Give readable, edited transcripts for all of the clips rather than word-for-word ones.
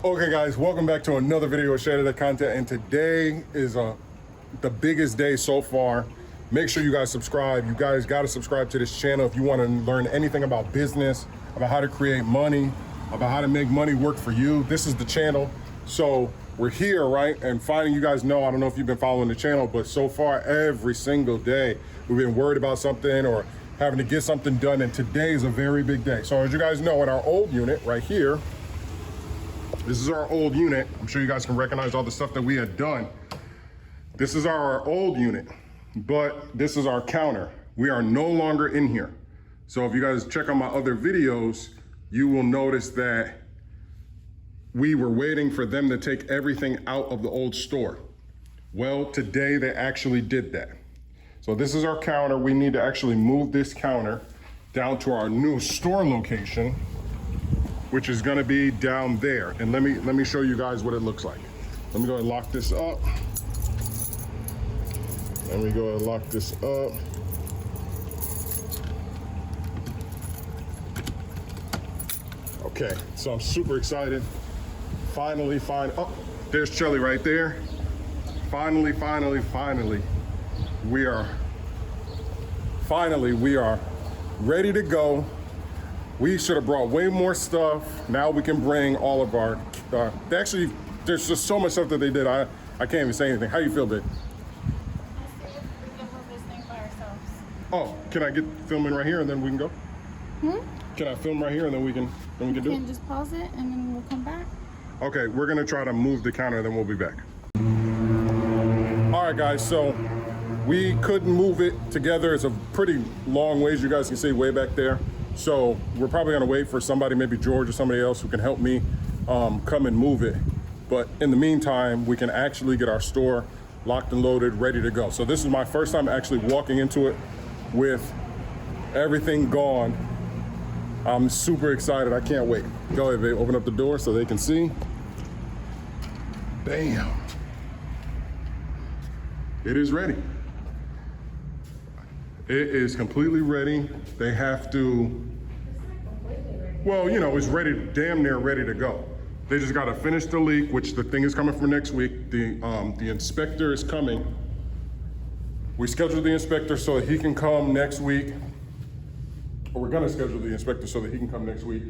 Okay guys, welcome back to another video of Share That Content, and today is the biggest day so far. Make sure you guys subscribe. You guys got to subscribe to this channel if you want to learn anything about business, about how to create money, about how to make money work for you. This is the channel. So we're here, right? And finally, you guys know, I don't know if you've been following the channel, but so far every single day we've been worried about something or having to get something done, and today is a very big day. So as you guys know, in our old unit right here, this is our old unit. I'm sure you guys can recognize all the stuff that we had done. This is our old unit, but this is our counter. We are no longer in here. So if you guys check out my other videos, you will notice that we were waiting for them to take everything out of the old store. Well, today they actually did that. So this is our counter. We need to actually move this counter down to our new store location, which is gonna be down there. And let me show you guys what it looks like. Let me go and lock this up. Let me go and lock this up. Okay, so I'm super excited. Finally, oh, there's Shelly right there. Finally, we are ready to go. We should have brought way more stuff. Now we can bring all of our, actually, there's just so much stuff that they did. I can't even say anything. How you feel, babe? We can move this thing by ourselves. Oh, can I get filming right here and then we can go? Can I film right here and then we can do it? You can just pause it and then we'll come back. Okay, we're gonna try to move the counter, then we'll be back. All right, guys, so we couldn't move it together. It's a pretty long ways. You guys can see way back there. So we're probably gonna wait for somebody, maybe George or somebody else who can help me come and move it. But in the meantime, we can actually get our store locked and loaded, ready to go. So this is my first time actually walking into it with everything gone. I'm super excited, I can't wait. Go ahead, babe, open up the door so they can see. Bam. It is ready. It is completely ready. They have to, well, you know, it's ready, damn near ready to go. They just gotta finish the leak, which the thing is coming for next week. The inspector is coming. We scheduled the inspector so that he can come next week. Or we're gonna schedule the inspector so that he can come next week.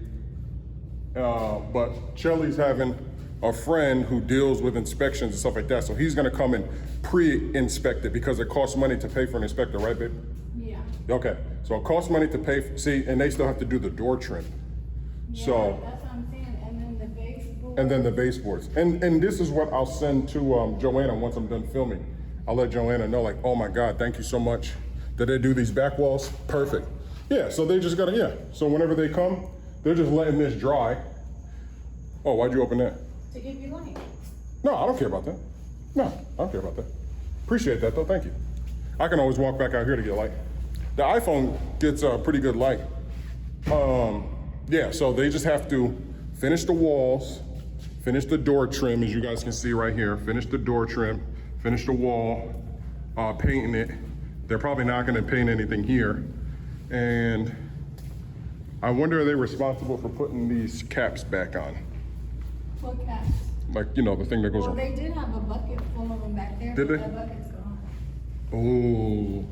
But Shelly's having a friend who deals with inspections and stuff like that. So he's gonna come and pre-inspect it because it costs money to pay for an inspector, right, babe? Yeah. Okay, so it costs money to pay, see, and they still have to do the door trim. Yeah, So, that's what I'm saying. And then the baseboard. and then the baseboards. And this is what I'll send to Joanna once I'm done filming. I'll let Joanna know, like, oh my God, thank you so much. Did they do these back walls? Perfect. Yeah, so they just gotta, yeah. So whenever they come, they're just letting this dry. Oh, why'd you open that? To give you light. No, I don't care about that. No, I don't care about that. Appreciate that though, thank you. I can always walk back out here to get light. The iPhone gets a pretty good light. Yeah, so they just have to finish the walls, finish the door trim, as you guys can see right here, finish the door trim, finish the wall, painting it. They're probably not gonna paint anything here. And I wonder, are they responsible for putting these caps back on? What caps? Like, you know, the thing that goes Well, on. they did have a bucket full of them back there. Did but they? That bucket's gone. Oh,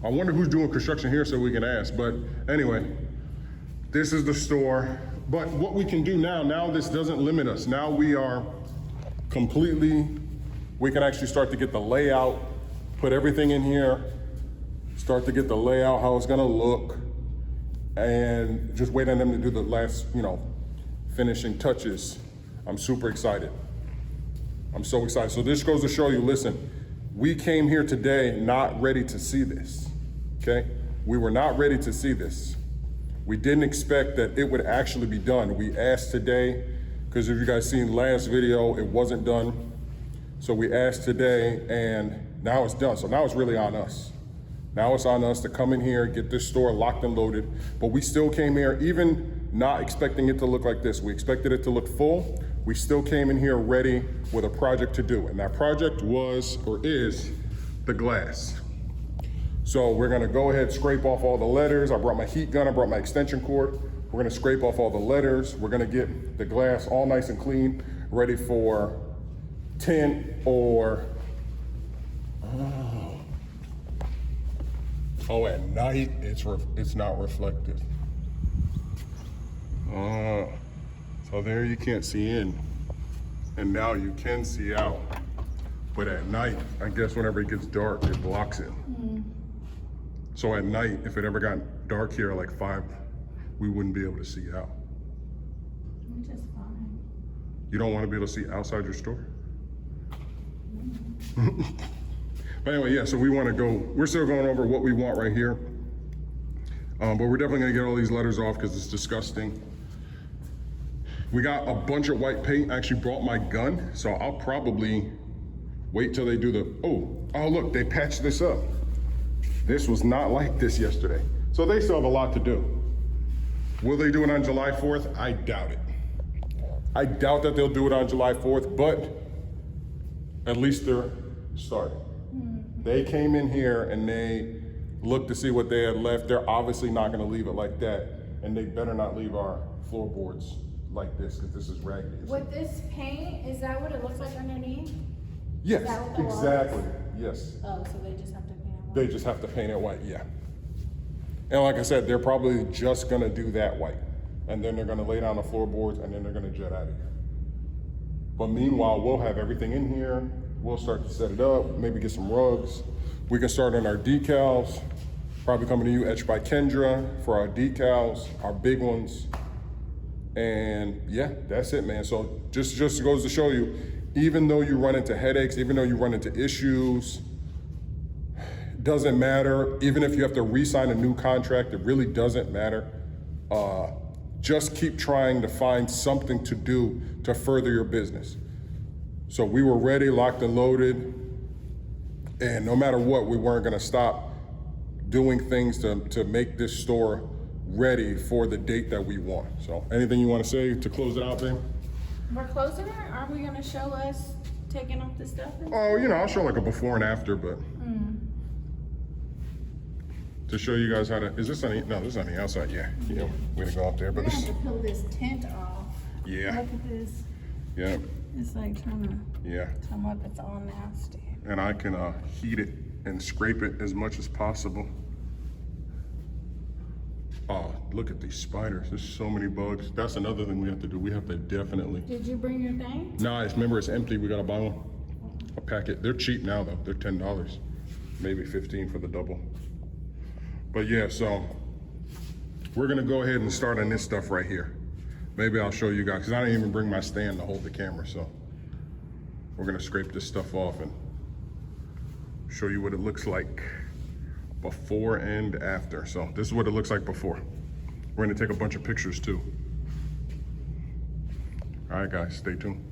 I wonder who's doing construction here so we can ask. But anyway, this is the store. But what we can do now this doesn't limit us. Now we are completely, we can actually start to get the layout, put everything in here, start to get the layout, how it's gonna look, and just wait on them to do the last, you know, finishing touches. I'm super excited. I'm so excited. So this goes to show you, listen, we came here today not ready to see this, okay? We were not ready to see this. We didn't expect that it would actually be done. We asked today, because if you guys seen last video, it wasn't done. So we asked today and now it's done. So now it's really on us. Now it's on us to come in here, get this store locked and loaded, but we still came here even not expecting it to look like this. We expected it to look full. We still came in here ready with a project to do. And that project was, or is, the glass. So we're gonna go ahead, scrape off all the letters. I brought my heat gun, I brought my extension cord. We're gonna scrape off all the letters. We're gonna get the glass all nice and clean, ready for tint or, oh, at night, it's not reflective. So there you can't see in, and now you can see out. But at night, I guess whenever it gets dark, it blocks it. So at night, if it ever got dark here at like 5, we wouldn't be able to see out. Which is fine. You don't want to be able to see outside your store? But anyway, yeah, so we want to go, we're still going over what we want right here. But we're definitely going to get all these letters off because it's disgusting. We got a bunch of white paint. I actually brought my gun, so I'll probably wait till they do the, oh look, they patched this up. This was not like this yesterday. So they still have a lot to do. Will they do it on July 4th? I doubt it. I doubt that they'll do it on July 4th, but at least they're starting. They came in here and they looked to see what they had left. They're obviously not gonna leave it like that, and they better not leave our floorboards like this, because this is raggedy. With this paint, is that what it looks like underneath? Yes, Is that what the wall exactly, is? yes. Oh, so they just have to paint it white? They just have to paint it white, yeah. And like I said, they're probably just gonna do that white. And then they're gonna lay down the floorboards and then they're gonna jet out of here. But meanwhile, we'll have everything in here. We'll start to set it up, maybe get some rugs. We can start on our decals. Probably coming to you, Etched by Kendra, for our decals, our big ones. And yeah, that's it, man. So just goes to show you, even though you run into headaches, even though you run into issues, doesn't matter. Even if you have to re-sign a new contract, it really doesn't matter. Just keep trying to find something to do to further your business. So we were ready, locked and loaded, and no matter what, we weren't gonna stop doing things to make this store ready for the date that we want. So anything you wanna say to close it out, babe? We're closing it? Aren't we gonna show us taking off the stuff? Oh, I'll show like a before and after, but to show you guys how to, is this on the, no, this is on the outside, yeah. We're gonna go up there, We're but gonna this, have to peel this tent off. yeah, Look at this. yeah, It's like trying to yeah. come up, it's all nasty. And I can heat it and scrape it as much as possible. Oh, look at these spiders. There's so many bugs. That's another thing we have to do. We have to definitely. Did you bring your thing? Nah, remember it's empty. We gotta buy one. A packet. They're cheap now though. They're $10. Maybe 15 for the double. But yeah, so we're gonna go ahead and start on this stuff right here. Maybe I'll show you guys, because I didn't even bring my stand to hold the camera, so we're gonna scrape this stuff off and show you what it looks like before and after. So this is what it looks like before. We're gonna take a bunch of pictures too. All right, guys, stay tuned.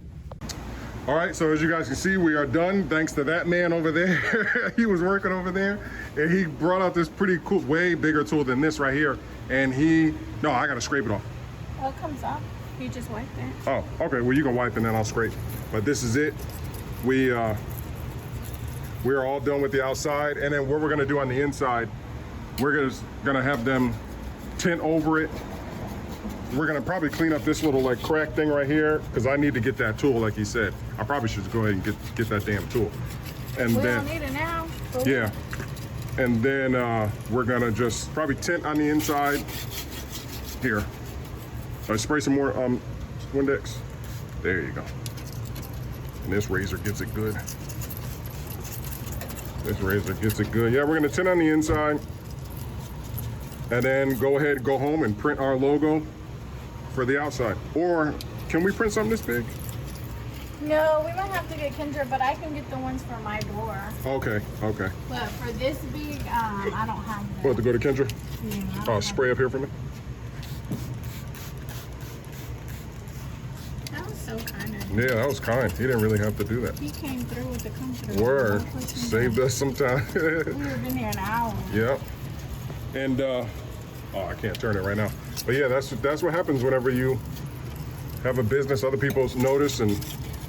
All right, so as you guys can see, we are done. Thanks to that man over there. He was working over there, and he brought out this pretty cool, way bigger tool than this right here. And no, I gotta scrape it off. Oh, it comes off. You just wipe it. Oh, okay, well you can wipe and then I'll scrape. But this is it. We're all done with the outside, and then what we're gonna do on the inside, we're gonna have them tint over it. We're gonna probably clean up this little like crack thing right here, because I need to get that tool like he said. I probably should go ahead and get that damn tool. And We then, don't need it now. yeah. And then we're gonna just probably tint on the inside. Here. Spray some more Windex. There you go. And this razor gets it good. This razor gets it good. Yeah, we're gonna tint on the inside. And then go ahead, go home and print our logo for the outside. Or can we print something this big? No, we might have to get Kendra, but I can get the ones for my door. Okay, okay. But for this big, I don't have them. What, to go to Kendra? Yeah, I don't Oh, have spray up here for me. That was so kind of him. Yeah, that was kind. He didn't really have to do that. He came through with the comforter. Word. Saved us some time. We would have been here an hour. Yep. And oh, I can't turn it right now. But yeah, that's what happens whenever you have a business. Other people notice and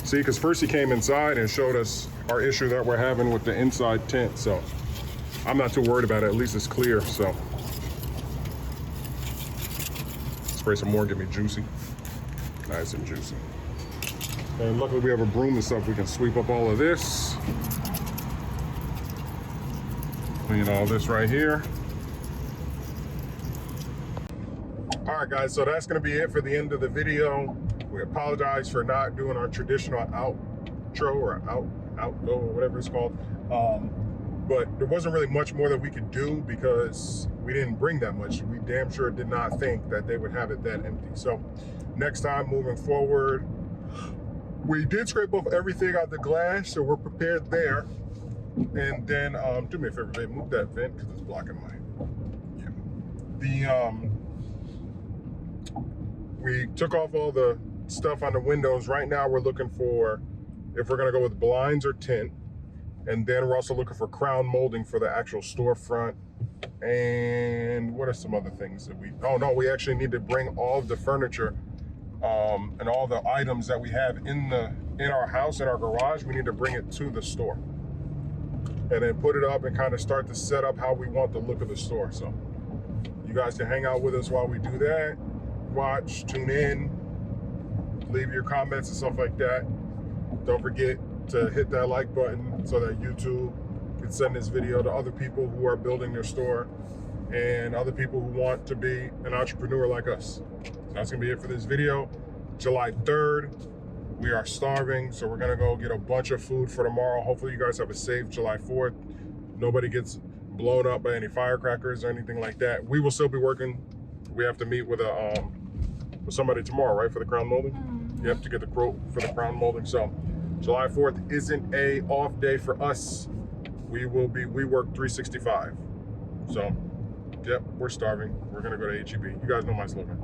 see, because first he came inside and showed us our issue that we're having with the inside tint. So I'm not too worried about it. At least it's clear. So spray some more, get me juicy. Nice and juicy. And luckily we have a broom and stuff. We can sweep up all of this. Clean all this right here. All right, guys, so that's gonna be it for the end of the video. We apologize for not doing our traditional outro or outgo or whatever it's called. But there wasn't really much more that we could do because we didn't bring that much. We damn sure did not think that they would have it that empty. So next time, moving forward, we did scrape off everything out the glass, so we're prepared there. And then, do me a favor, babe, move that vent because it's blocking my, we took off all the stuff on the windows. Right now we're looking for, if we're gonna go with blinds or tint. And then we're also looking for crown molding for the actual storefront. And what are some other things that oh no, we actually need to bring all of the furniture and all the items that we have in our house, in our garage, we need to bring it to the store. And then put it up and kind of start to set up how we want the look of the store. So you guys can hang out with us while we do that. Watch, tune in, leave your comments and stuff like that. Don't forget to hit that like button so that YouTube can send this video to other people who are building their store and other people who want to be an entrepreneur like us. So that's gonna be it for this video. July 3rd, we are starving, so we're gonna go get a bunch of food for tomorrow. Hopefully you guys have a safe July 4th. Nobody gets blown up by any firecrackers or anything like that. We will still be working. We have to meet with somebody tomorrow, right, for the crown molding? You have to get the quote for the crown molding. So July 4th isn't a off day for us. We work 365. So, yep, we're starving. We're gonna go to HEB. You guys know my slogan.